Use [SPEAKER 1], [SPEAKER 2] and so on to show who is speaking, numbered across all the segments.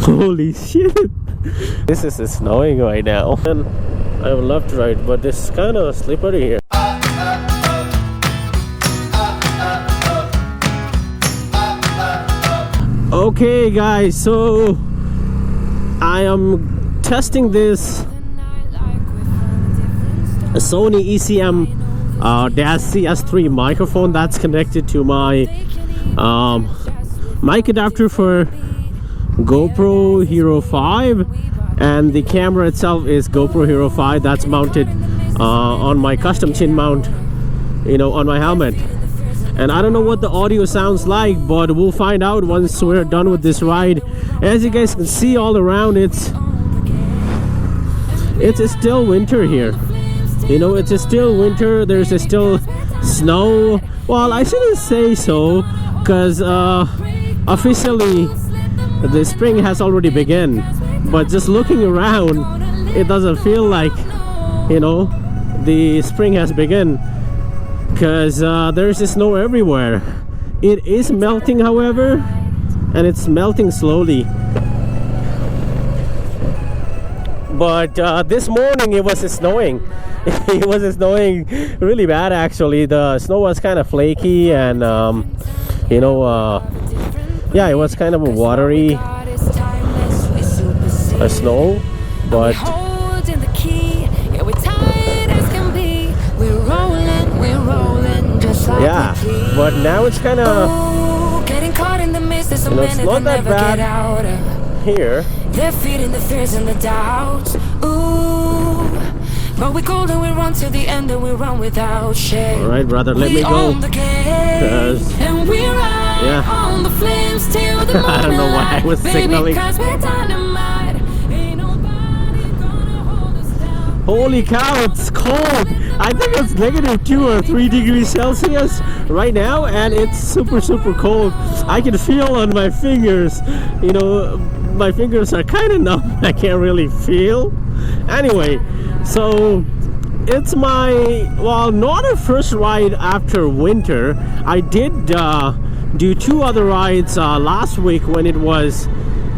[SPEAKER 1] Holy shit! This is snowing right now. And I would love to ride, but it's kind of slippery here. Okay guys, so I am testing this Sony ECM-CS3 microphone that's connected to my mic adapter for GoPro Hero 5, and the camera itself is GoPro Hero 5 that's mounted on my custom chin mount, you know, on my helmet. And I don't know what the audio sounds like, but we'll find out once we're done with this ride. As you guys can see all around, it's still winter here. You know, it's still winter. There's still snow. Well, I shouldn't say so, because officially the spring has already begun. But just looking around, it doesn't feel like, you know, the spring has begun, because there's snow everywhere. It is melting, however, and it's melting slowly. But this morning it was snowing. It was snowing really bad actually. The snow was kind of flaky, and you know, yeah, it was kind of a watery snow, but yeah, but now it's kind of, you know, it's not that bad here.
[SPEAKER 2] They're feeding the fears and the doubts. Ooh, but we cold and we run to the end and we run without shame.
[SPEAKER 1] All right, brother, let me go.
[SPEAKER 2] And we ride on the flames till the
[SPEAKER 1] I don't know why I was signaling. Holy cow, it's cold. I think it's -2 or 3 degrees Celsius right now, and it's super cold. I can feel on my fingers, you know, my fingers are kind of numb. I can't really feel. Anyway, so it's my, well, not a first ride after winter. I did do 2 other rides last week when it was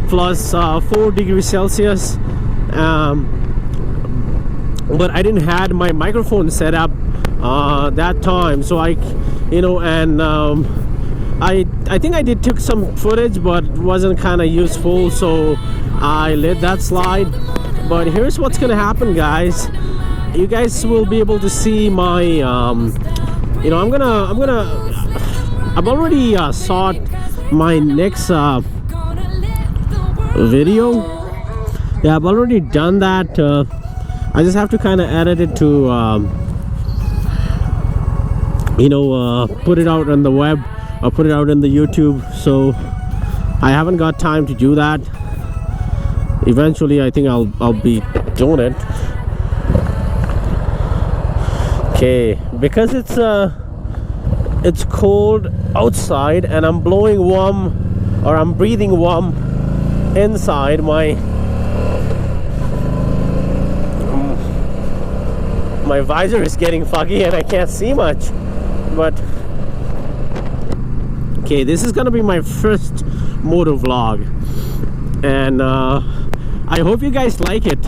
[SPEAKER 1] plus 4 degrees Celsius. But I didn't had my microphone set up that time, so I, you know, and I think I did took some footage, but wasn't kind of useful, so I let that slide. But here's what's gonna happen, guys. You guys will be able to see my, you know, I've already sought my next video. Yeah, I've already done that. I just have to kind of edit it to, you know, put it out on the web or put it out on the YouTube. So I haven't got time to do that. Eventually, I think I'll be doing it. Okay, because it's cold outside and I'm blowing warm, or I'm breathing warm inside. My visor is getting foggy and I can't see much. But okay, this is gonna be my first moto vlog, and I hope you guys like it.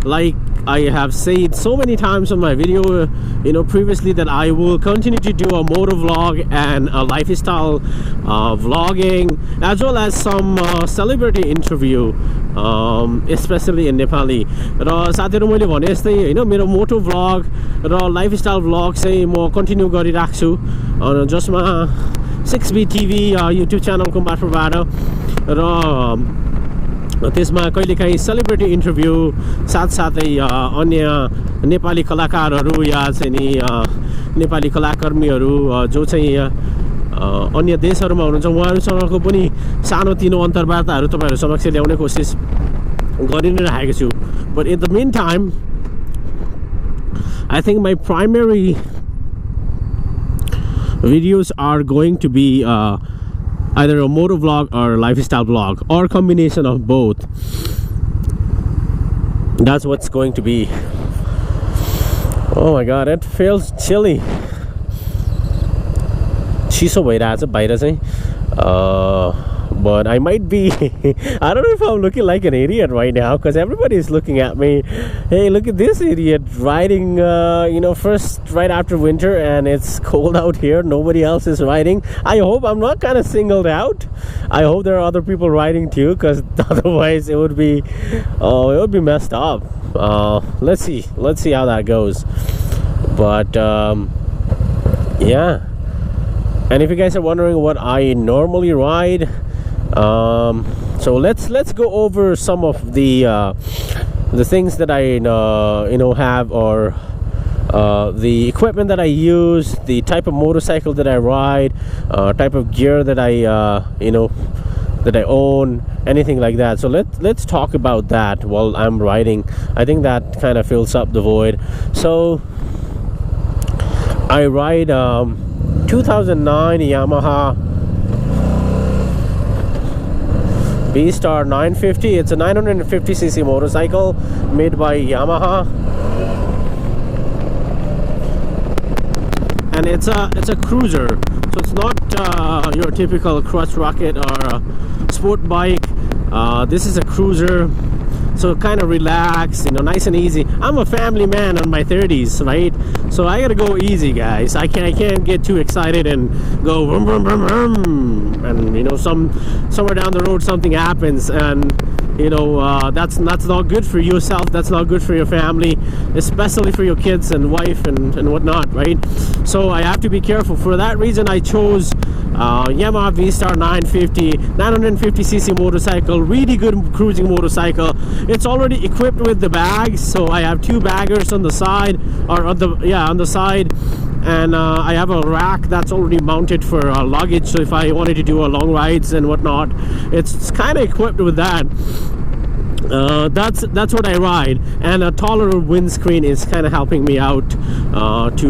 [SPEAKER 1] Like I have said so many times on my video, you know, previously, that I will continue to do a moto vlog and a lifestyle vlogging, as well as some celebrity interview, especially in Nepali. र साथीहरु, मैले भने जस्तै हैन, मेरो मोटो vlog र lifestyle vlog चाहिँ म continue गरिराख्छु, जसमा 6B TV YouTube च्यानलको मार्फतबाट, र त्यसमा कहिलेकाहीँ सेलिब्रिटी इन्टरभ्यू साथसाथै अन्य नेपाली कलाकारहरू या चाहिँ नि नेपाली कलाकर्मीहरू जो चाहिँ अन्य देशहरूमा हुनुहुन्छ, उहाँहरूसँगको पनि सानोतिनो अन्तर्वार्ताहरू तपाईहरु समक्ष ल्याउने कोसिस गरि नै रहेको छु. But in the meantime, I think my primary videos are going to be either a moto vlog or lifestyle vlog, or combination of both. That's what's going to be. Oh my god, it feels chilly. चिसो भइरहेछ बाहिर चाहिँ. but I might be I don't know if I'm looking like an idiot right now, because everybody's looking at me. Hey, look at this idiot riding, you know, first right after winter, and it's cold out here. Nobody else is riding. I hope I'm not kind of singled out. I hope there are other people riding too, because otherwise it would be messed up. Let's see how that goes. But yeah. And if you guys are wondering what I normally ride, so let's go over some of the things that I you know, have, or the equipment that I use, the type of motorcycle that I ride, type of gear that I you know, that I own, anything like that. So let's talk about that while I'm riding. I think that kind of fills up the void. So I ride 2009 Yamaha V-Star 950. It's a 950cc motorcycle made by Yamaha, and it's a cruiser. So it's not your typical crutch rocket or a sport bike. This is a cruiser, so kind of relaxed, you know, nice and easy. I'm a family man in my 30s, right? So I gotta go easy, guys. I can't get too excited and go vroom, vroom, vroom, vroom. And you know, somewhere down the road something happens, and you know, that's not good for yourself. That's not good for your family, especially for your kids and wife and whatnot, right? So I have to be careful. For that reason, I chose Yamaha V-Star 950cc motorcycle. Really good cruising motorcycle. It's already equipped with the bags, so I have two baggers on the side, or on the side, and I have a rack that's already mounted for luggage. So if I wanted to do long rides and whatnot, it's kind of equipped with that. That's what I ride, and a taller windscreen is kind of helping me out to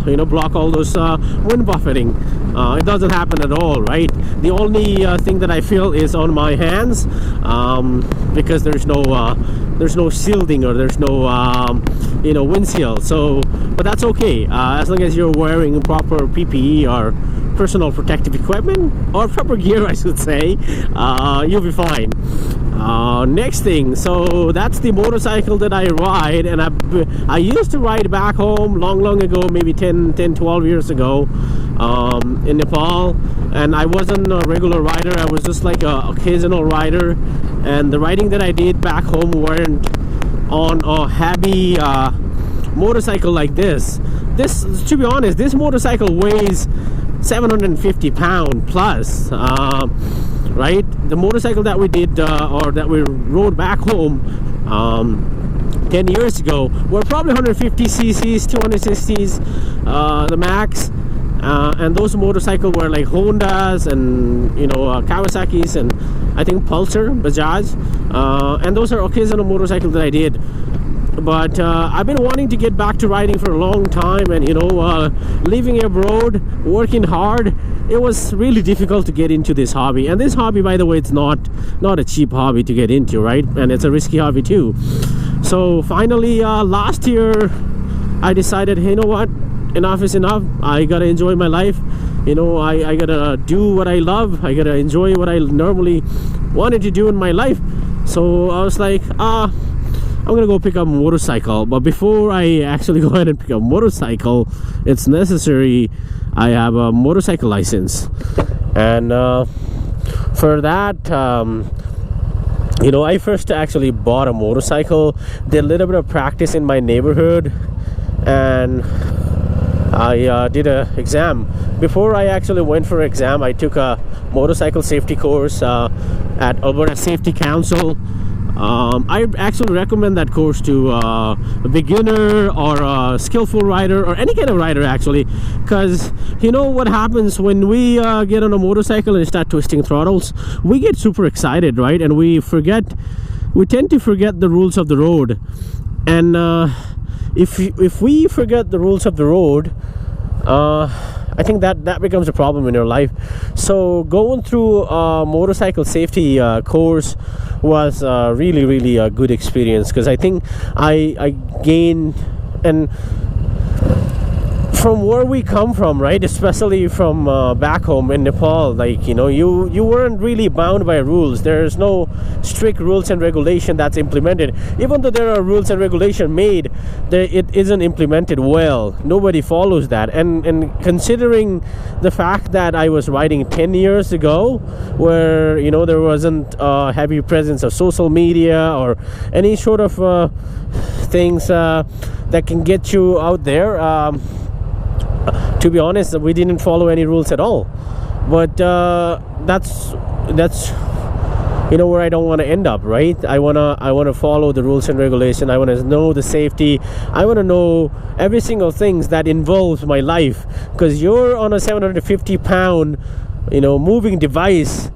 [SPEAKER 1] you know, block all those wind buffeting. It doesn't happen at all, right? The only thing that I feel is on my hands, because there's no shielding, or there's no you know, windshield. So, but that's okay, as long as you're wearing proper PPE or personal protective equipment, or proper gear, I should say, you'll be fine. Next thing, so that's the motorcycle that I ride, and I used to ride back home long ago, maybe 12 years ago, in Nepal, and I wasn't a regular rider. I was just like a occasional rider, and the riding that I did back home weren't on a heavy motorcycle like this. To be honest, this motorcycle weighs 750 pounds plus, right? The motorcycle that we did, or that we rode back home 10 years ago, were probably 150 cc's, 260s, the max. And those motorcycles were like Hondas and, you know, Kawasaki's, and I think Pulsar, Bajaj, and those are occasional motorcycles that I did. But I've been wanting to get back to riding for a long time, and you know, living abroad, working hard, it was really difficult to get into this hobby. And this hobby, by the way, it's not a cheap hobby to get into, right? And it's a risky hobby too. So finally, last year, I decided, hey, you know what, enough is enough. I gotta enjoy my life. You know, I gotta do what I love. I gotta enjoy what I normally wanted to do in my life. So I was like, I'm gonna go pick up a motorcycle. But before I actually go ahead and pick up a motorcycle, it's necessary I have a motorcycle license. And for that, you know, I first actually bought a motorcycle, did a little bit of practice in my neighborhood, and I did an exam. Before I actually went for exam, I took a motorcycle safety course at Alberta Safety Council. I actually recommend that course to a beginner or a skillful rider, or any kind of rider actually, because you know what happens when we get on a motorcycle and start twisting throttles? We get super excited, right? And we tend to forget the rules of the road. And if we forget the rules of the road, I think that becomes a problem in your life. So going through a motorcycle safety course was really a good experience, because I think I gained, and from where we come from, right, especially from back home in Nepal, like, you know, you weren't really bound by rules. There's no strict rules and regulation that's implemented. Even though there are rules and regulation made, it isn't implemented well. Nobody follows that. And considering the fact that I was riding 10 years ago, where, you know, there wasn't a heavy presence of social media or any sort of things that can get you out there, to be honest, we didn't follow any rules at all. But that's you know where I don't want to end up, right? I wanna follow the rules and regulation. I want to know the safety. I want to know every single things that involves my life, because you're on a 750-pound, you know, moving device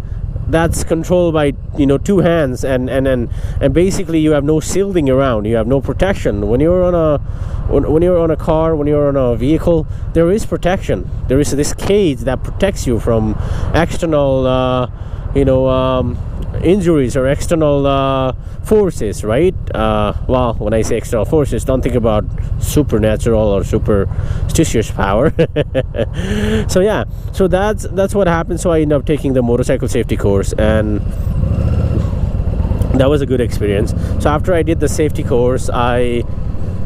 [SPEAKER 1] that's controlled by, you know, 2 hands, and basically you have no shielding around. You have no protection when you're on a car, when you're on a vehicle. There is protection. There is this cage that protects you from external you know, injuries or external forces, right? Well, when I say external forces, don't think about supernatural or superstitious power. So yeah, so that's what happened. So I ended up taking the motorcycle safety course, and that was a good experience. So after I did the safety course, I,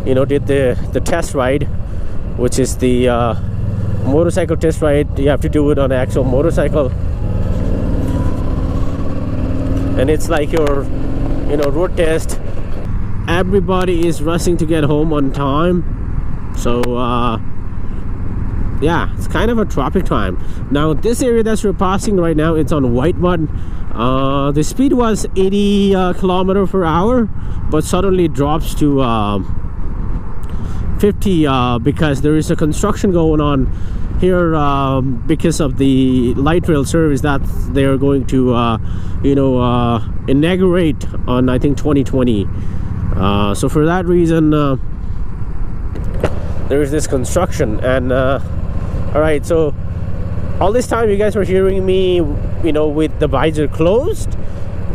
[SPEAKER 1] you know, did the test ride, which is the motorcycle test ride. You have to do it on an actual motorcycle, and it's like your, you know, road test. Everybody is rushing to get home on time, so yeah, it's kind of a traffic time. Now this area that we're passing right now, it's on white mud. The speed was 80 kilometers per hour, but suddenly drops to 50 because there is a construction going on here, because of the light rail service that they're going to you know, inaugurate on, I think, 2020. So for that reason, there is this construction. And all right, so all this time you guys were hearing me, you know, with the visor closed.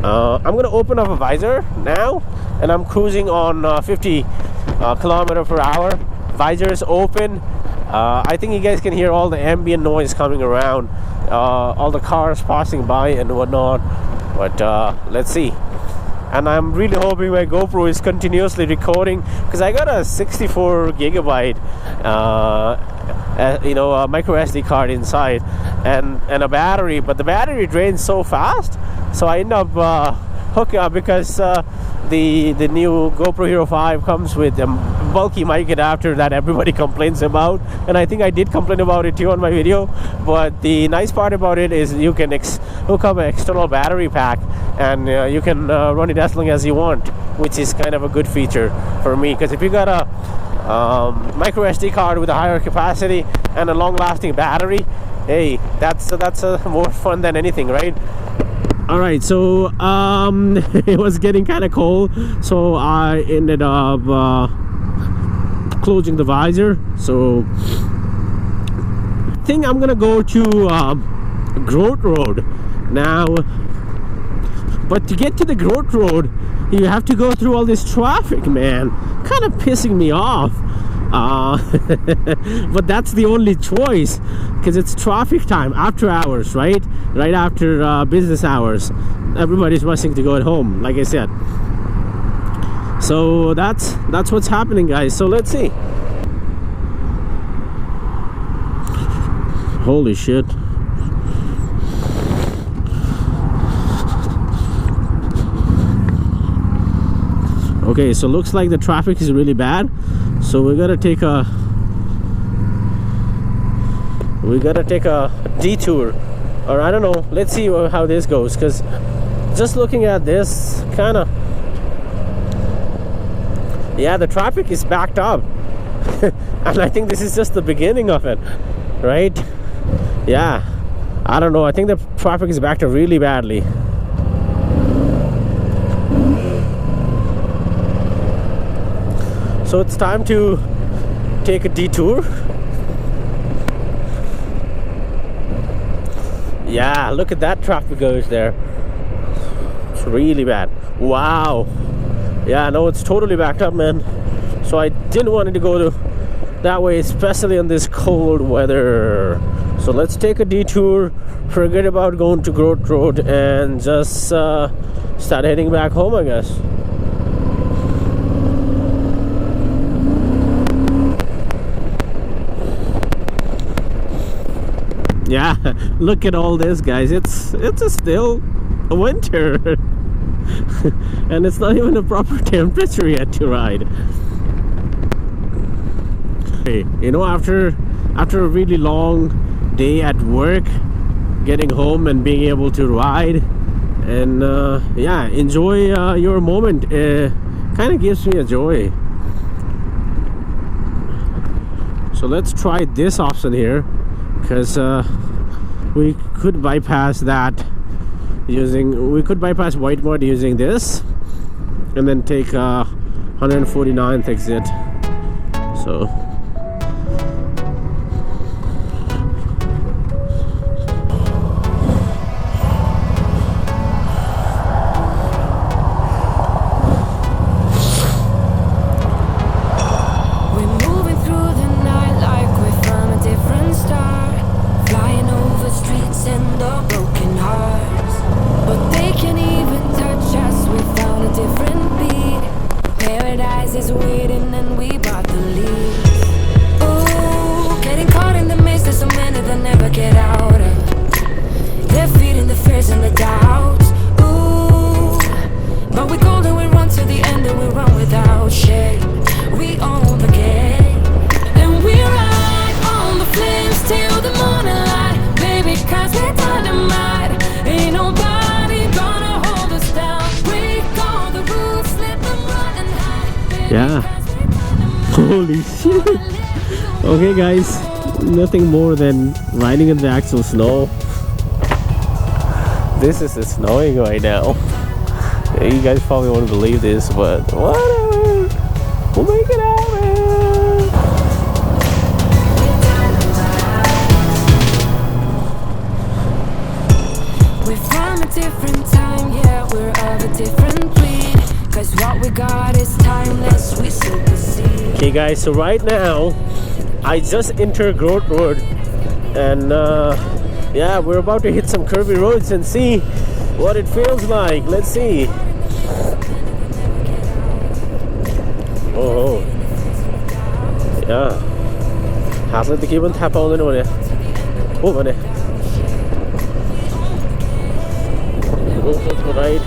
[SPEAKER 1] I'm gonna open up a visor now, and I'm cruising on 50 kilometers per hour. Visor is open. I think you guys can hear all the ambient noise coming around, all the cars passing by and whatnot. But let's see. And I'm really hoping my GoPro is continuously recording, because I got a 64 gigabyte you know, a micro SD card inside, and a battery, but the battery drains so fast, so I end up hooking up, because the new GoPro Hero 5 comes with a bulky mic adapter that everybody complains about, and I think I did complain about it too on my video. But the nice part about it is you can hook up an external battery pack, and you can run it as long as you want, which is kind of a good feature for me, because if you got a micro SD card with a higher capacity and a long-lasting battery, hey, that's more fun than anything, right? All right, so it was getting kind of cold, so I ended up closing the visor. So I think I'm gonna go to Growth Road now, but to get to the Growth Road you have to go through all this traffic, man. Kind of pissing me off. But that's the only choice, because it's traffic time after hours, right? Right after business hours. Everybody's rushing to go at home, like I said. So that's what's happening, guys. So let's see. Holy shit. Okay, so looks like the traffic is really bad, so we gotta take a detour, or I don't know. Let's see how this goes, because just looking at this, kind of, yeah, the traffic is backed up. And I think this is just the beginning of it, right? Yeah, I don't know, I think the traffic is backed up really badly. So it's time to take a detour. Yeah, look at that traffic goes there. It's really bad. Wow. Yeah, no, it's totally backed up, man. So I didn't want it to go that way, especially in this cold weather. So let's take a detour, forget about going to Growth Road, and just start heading back home, I guess. Yeah, look at all this, guys. It's still a winter. And it's not even a proper temperature yet to ride. Hey, you know, after a really long day at work, getting home and being able to ride and yeah, enjoy your moment, kind of gives me a joy. So let's try this option here, because we could bypass that we could bypass white mud using this and then take 149th exit. So yeah, holy shit. Okay guys, nothing more than riding in the actual snow. This is snowing right now. Yeah, you guys probably won't believe this, but whatever, we'll make it out, man.
[SPEAKER 2] We're from a different time, yeah, we're of a different breed. Cause what we got is timeless, we supersede.
[SPEAKER 1] Okay guys, so right now I just entered Growth Road, and yeah, we're about to hit some curvy roads and see what it feels like. Let's see. Oh, yeah. Hasn't the given tap on the one? Oh, man. Right.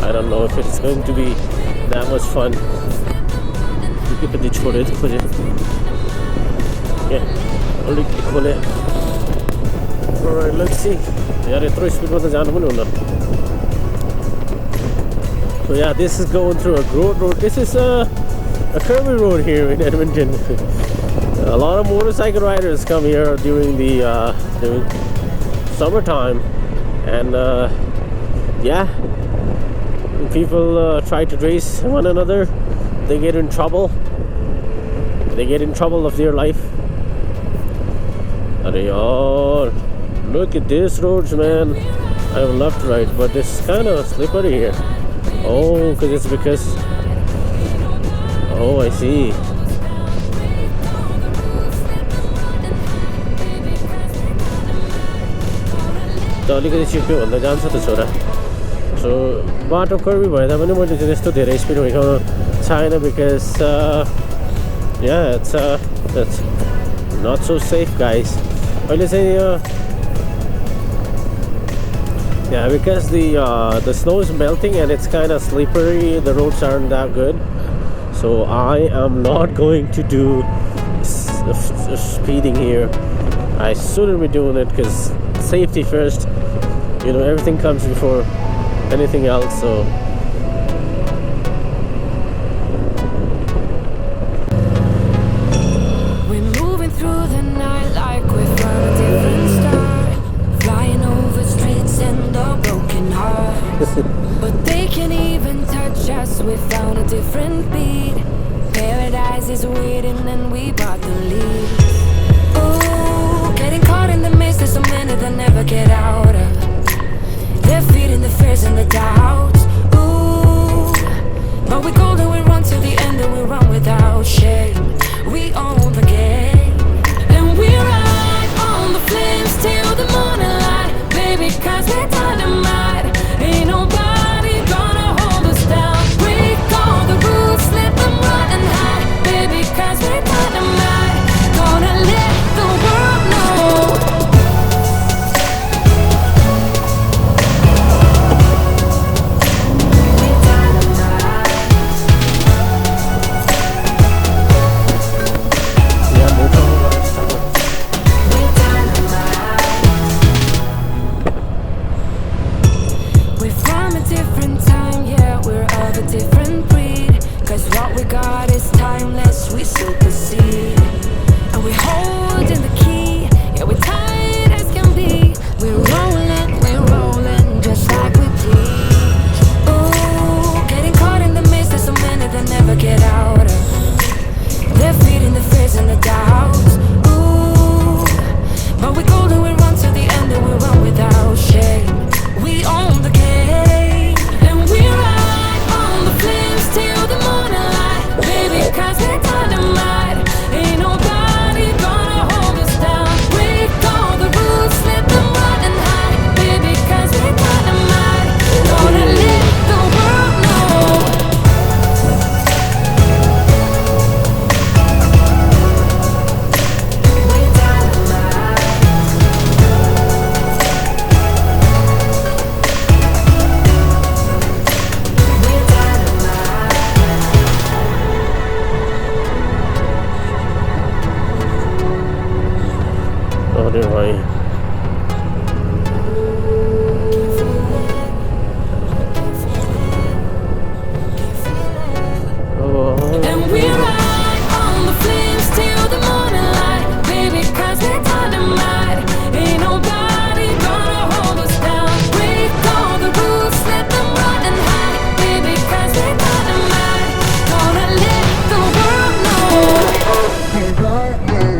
[SPEAKER 1] I don't know if it's going to be that much fun. Alright, let's see. So yeah, this is going through a Growth Road. This is a curvy road here in Edmonton. A lot of motorcycle riders come here during the summertime, and yeah, when people try to race one another, they get in trouble. They get in trouble of their life. Oh, look at this roads, man. I would love to ride, but it's kind of slippery here. Oh, because oh, I see. So bato curvy bhayda pani मैले चाहिँ त्यस्तो धेरै speed देखाउन छैन, because yeah, it's not so safe, guys. अहिले चाहिँ yeah, because the snow is melting and it's kind of slippery, the roads aren't that good, so I am not going to do speeding here. I shouldn't be doing it, because safety first, you know, everything comes before anything else. So
[SPEAKER 2] we're moving through the night like we're from a different star, flying over streets and a broken heart. But they can't even touch us, we found a different beat. Paradise is waiting and we bought the lead. Ooh, getting caught in the mist, there's so many that never get out of. They're feeding the fears and the doubts. Ooh, bold and we run to the end and we run without shame. We own the game and we ride on the flames till the morning light. Baby, 'cause we're dynamite. Ain't nobody gonna hold us down. Break all the rules, let them run and hide. Baby, 'cause we're dynamite. Gonna let the world know. We're dynamite. We're dynamite.
[SPEAKER 1] Oh dear, why?
[SPEAKER 2] And we ride on the flames till the morning light. Baby, 'cause we're dynamite. Ain't nobody gonna hold us down. Break all the rules, let them run and hide. Baby, 'cause we're dynamite. Gonna let the world know. We're dynamite.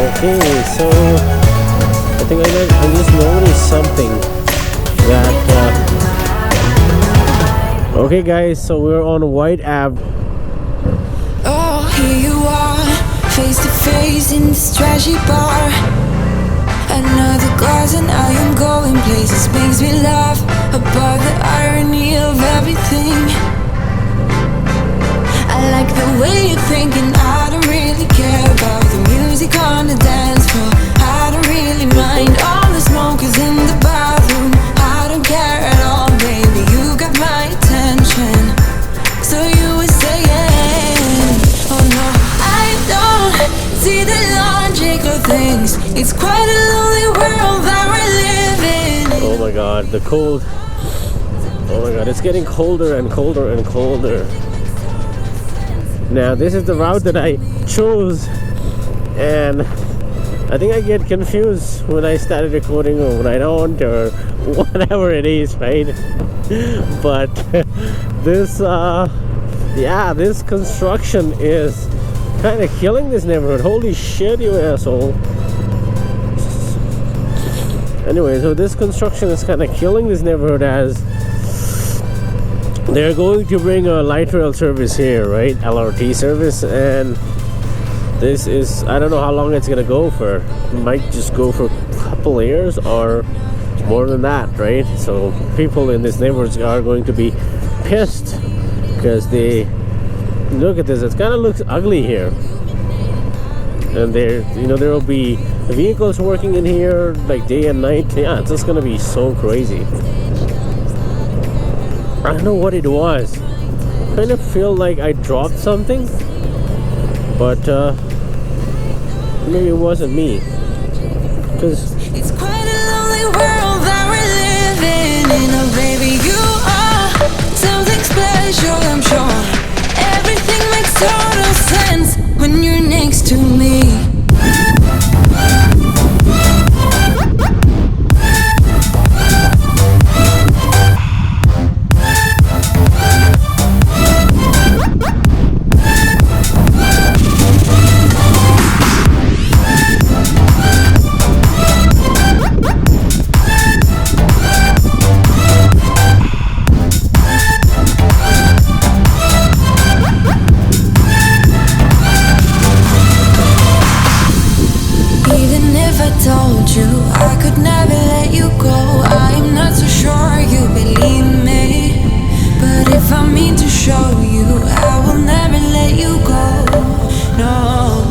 [SPEAKER 1] Okay, so I think I just noticed something that okay guys, so we're on White Ave.
[SPEAKER 2] Oh, here you are, face to face in this trashy bar. Another glass and I am going places. Makes me laugh about the irony of everything. I like the way you're thinking. I don't really care about the music on the dance floor. I don't really mind all the smokers in the bathroom. I don't care at all, baby. You got my attention. So you were saying, oh no, I don't see the logic of things. It's quite a lonely world that we're living in.
[SPEAKER 1] Oh my god, the cold. Oh my god, it's getting colder and colder and colder. Now this is the route that I chose, and I think I get confused when I started recording or when I don't, or whatever it is, right? But this yeah, this construction is kind of killing this neighborhood. Holy shit, you asshole. Anyway, so this construction is kind of killing this neighborhood, as they're going to bring a light rail service here, right? LRT service, and this is, I don't know how long it's gonna go for. It might just go for a couple years or more than that, right? So people in this neighborhood are going to be pissed because they look at this. It kind of looks ugly here, and there, you know, there will be vehicles working in here like day and night. Yeah, it's just gonna be so crazy. I don't know what it was. I kind of feel like I dropped something, but maybe it wasn't me. Because
[SPEAKER 2] it's quite a lonely world that we're living in. Oh baby, you are something special, I'm sure. Everything makes total sense when you're next to me. Told you I could never let you go. I'm not so sure you believe me, but if I mean to show you, I will never let you go. No,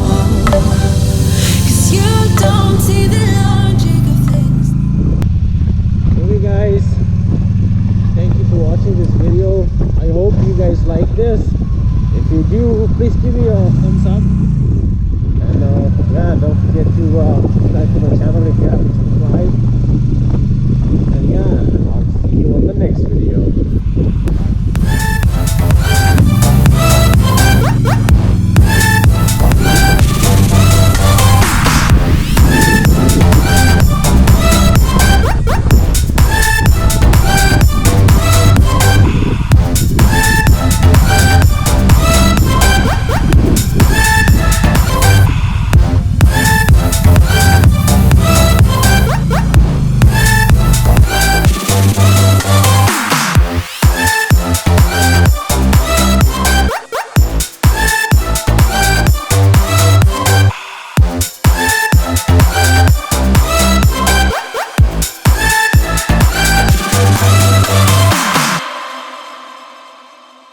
[SPEAKER 2] 'cause you don't see the logic of things.
[SPEAKER 1] okay guys, thank you for watching this video. I hope you guys like this. If you do, please give me a thumbs up. And yeah, don't forget to subscribe to my channel if you haven't subscribed. And yeah.